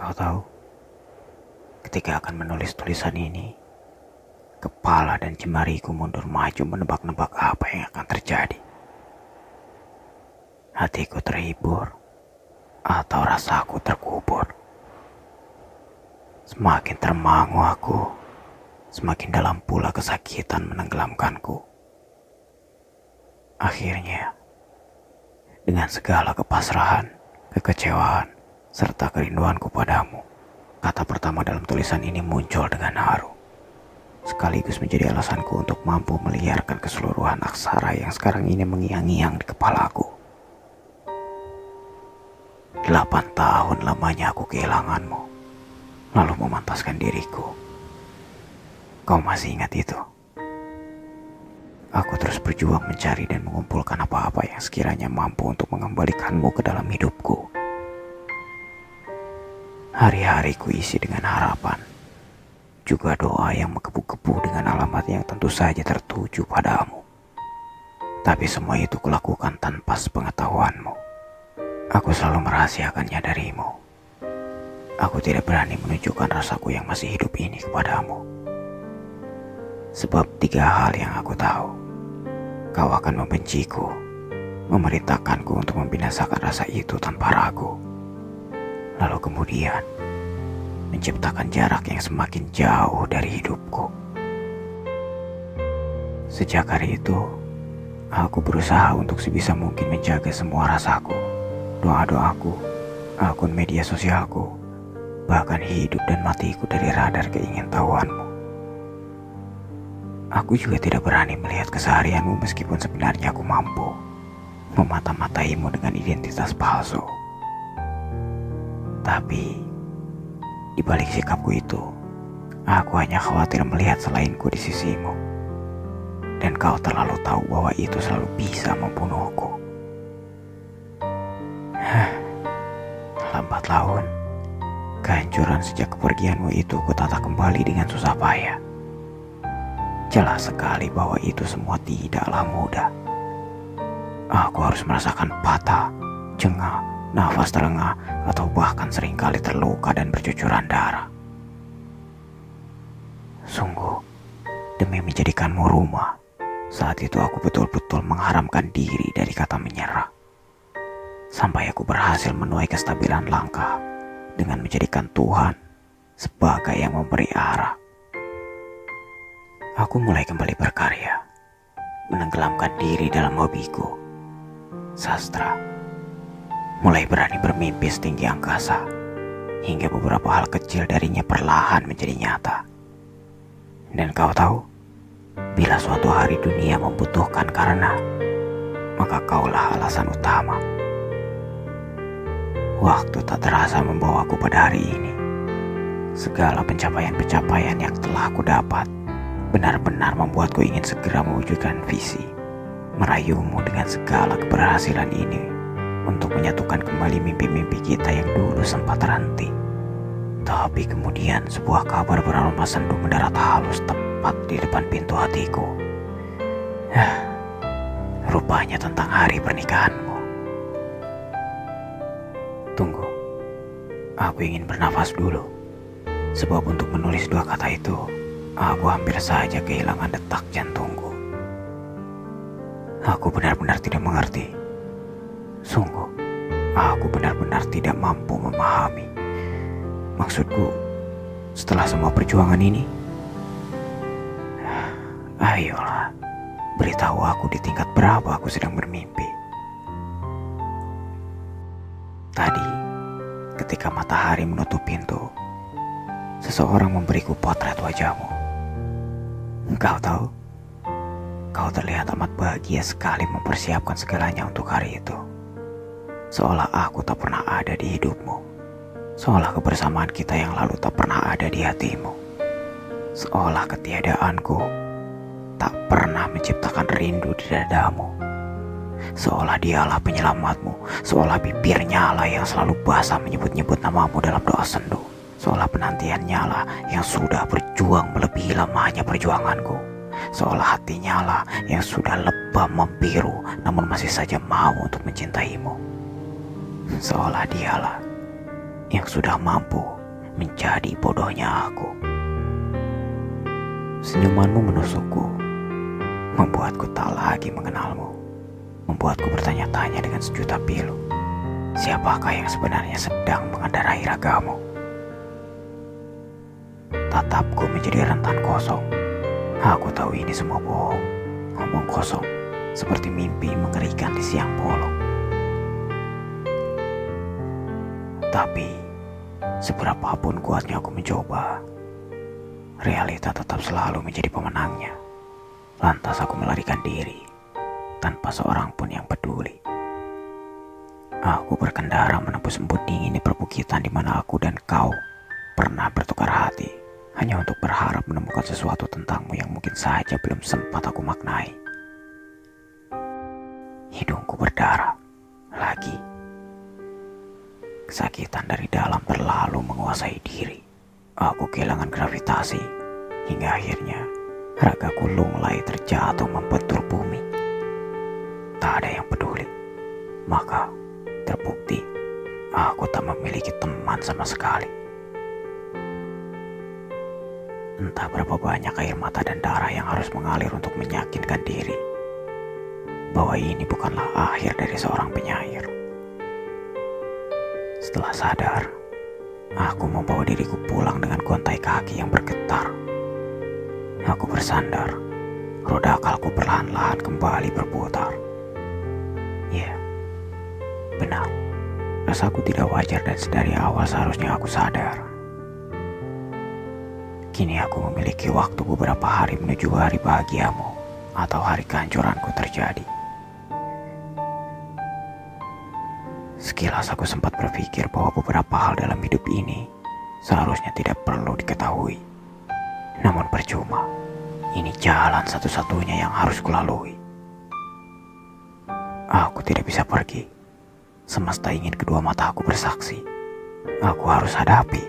Kau tahu, ketika akan menulis tulisan ini, kepala dan jemariku mundur maju menebak-nebak apa yang akan terjadi. Hatiku terhibur atau rasaku terkubur. Semakin termangu aku, semakin dalam pula kesakitan menenggelamkanku. Akhirnya, dengan segala kepasrahan, kekecewaan, serta kerinduanku padamu, kata pertama dalam tulisan ini muncul dengan haru. Sekaligus menjadi alasanku untuk mampu meliarkan keseluruhan aksara yang sekarang ini mengiang-ngiang di kepalaku. 8 tahun lamanya aku kehilanganmu, lalu memantaskan diriku. Kau masih ingat itu? Aku terus berjuang mencari dan mengumpulkan apa-apa yang sekiranya mampu untuk mengembalikanmu ke dalam hidupku. Hari-hari ku isi dengan harapan, juga doa yang menggebu-gebu dengan alamat yang tentu saja tertuju padamu. Tapi semua itu kulakukan tanpa sepengetahuanmu. Aku selalu merahasiakannya darimu. Aku tidak berani menunjukkan rasaku yang masih hidup ini kepadamu. Sebab 3 hal yang aku tahu. Kau akan membenciku, memerintahkanku untuk membinasakan rasa itu tanpa ragu. Lalu kemudian menciptakan jarak yang semakin jauh dari hidupku. Sejak hari itu, aku berusaha untuk sebisa mungkin menjaga semua rasaku, doa-doaku, akun media sosialku, bahkan hidup dan matiku dari radar keingintahuanmu. Aku juga tidak berani melihat keseharianmu meskipun sebenarnya aku mampu memata-mataimu dengan identitas palsu. Tapi di balik sikapku itu, aku hanya khawatir melihat selainku di sisimu. Dan kau terlalu tahu bahwa itu selalu bisa membunuhku. Lambat laun, kehancuran sejak kepergianmu itu kutata kembali dengan susah payah. Jelas sekali bahwa itu semua tidaklah mudah. Aku harus merasakan patah, jengah, nafas terengah, atau bahkan seringkali terluka dan bercucuran darah. Sungguh, demi menjadikanmu rumah, saat itu aku betul-betul mengharamkan diri dari kata menyerah. Sampai aku berhasil menuai kestabilan langkah dengan menjadikan Tuhan sebagai yang memberi arah. Aku mulai kembali berkarya, menenggelamkan diri dalam hobiku, sastra. Mulai berani bermimpi setinggi angkasa, hingga beberapa hal kecil darinya perlahan menjadi nyata. Dan kau tahu, bila suatu hari dunia membutuhkan karena, maka kaulah alasan utama. Waktu tak terasa membawaku pada hari ini. Segala pencapaian-pencapaian yang telah aku dapat benar-benar membuatku ingin segera mewujudkan visi, merayumu dengan segala keberhasilan ini untuk menyatukan kembali mimpi-mimpi kita yang dulu sempat terhenti. Tapi kemudian sebuah kabar beraroma sendu mendarat halus tepat di depan pintu hatiku. Rupanya tentang hari pernikahanmu. Tunggu, aku ingin bernafas dulu. Sebab untuk menulis 2 kata itu, aku hampir saja kehilangan detak jantungku. Aku benar-benar tidak mengerti. Sungguh, aku benar-benar tidak mampu memahami. Maksudku, setelah semua perjuangan ini, ayolah, beritahu aku di tingkat berapa aku sedang bermimpi. Tadi, ketika matahari menutup pintu, seseorang memberiku potret wajahmu. Kau tahu, kau terlihat amat bahagia sekali mempersiapkan segalanya untuk hari itu. Seolah aku tak pernah ada di hidupmu. Seolah kebersamaan kita yang lalu tak pernah ada di hatimu. Seolah ketiadaanku tak pernah menciptakan rindu di dadamu. Seolah dialah penyelamatmu. Seolah bibirnya lah yang selalu basah menyebut-nyebut namamu dalam doa sendu. Seolah penantiannya lah yang sudah berjuang melebihi lamanya perjuanganku. Seolah hatinya lah yang sudah lebam membiru namun masih saja mau untuk mencintaimu. Seolah dialah yang sudah mampu menjadi bodohnya aku. Senyumanmu menusukku, membuatku tak lagi mengenalmu, membuatku bertanya-tanya dengan sejuta pilu. Siapakah yang sebenarnya sedang mengendarai ragamu? Tatapku menjadi rentan kosong. Aku tahu ini semua bohong, ngomong kosong, seperti mimpi mengerikan di siang bolong. Tapi, seberapapun kuatnya aku mencoba, realita tetap selalu menjadi pemenangnya. Lantas aku melarikan diri, tanpa seorang pun yang peduli. Aku berkendara menembus embun dingin di perbukitan di mana aku dan kau pernah bertukar hati, hanya untuk berharap menemukan sesuatu tentangmu yang mungkin saja belum sempat aku maknai. Hidungku berdarah lagi. Kesakitan dari dalam terlalu menguasai diri. Aku kehilangan gravitasi, hingga akhirnya ragaku lunglai terjatuh membentur bumi. Tak ada yang peduli. Maka terbukti aku tak memiliki teman sama sekali. Entah berapa banyak air mata dan darah yang harus mengalir untuk meyakinkan diri bahwa ini bukanlah akhir dari seorang penyair. Setelah sadar, aku membawa diriku pulang dengan gontai kaki yang bergetar. Aku bersandar, roda akalku perlahan-lahan kembali berputar. Ya, benar, rasaku tidak wajar dan sedari awal seharusnya aku sadar. Kini aku memiliki waktu beberapa hari menuju hari bahagiamu atau hari kehancuranku terjadi. Sekilas aku sempat berpikir bahwa beberapa hal dalam hidup ini seharusnya tidak perlu diketahui. Namun percuma, ini jalan satu-satunya yang harus kulalui. Aku tidak bisa pergi. Semesta ingin kedua mataku bersaksi. Aku harus hadapi.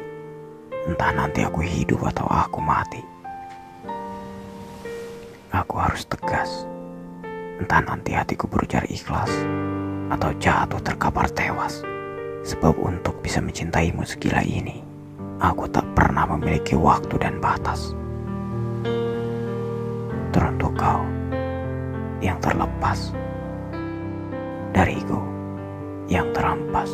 Entah nanti aku hidup atau aku mati. Aku harus tegas. Entah nanti hatiku berujar ikhlas atau jatuh terkapar tewas. Sebab untuk bisa mencintaimu segila ini, aku tak pernah memiliki waktu dan batas. Teruntuk kau yang terlepas, dariku yang terampas.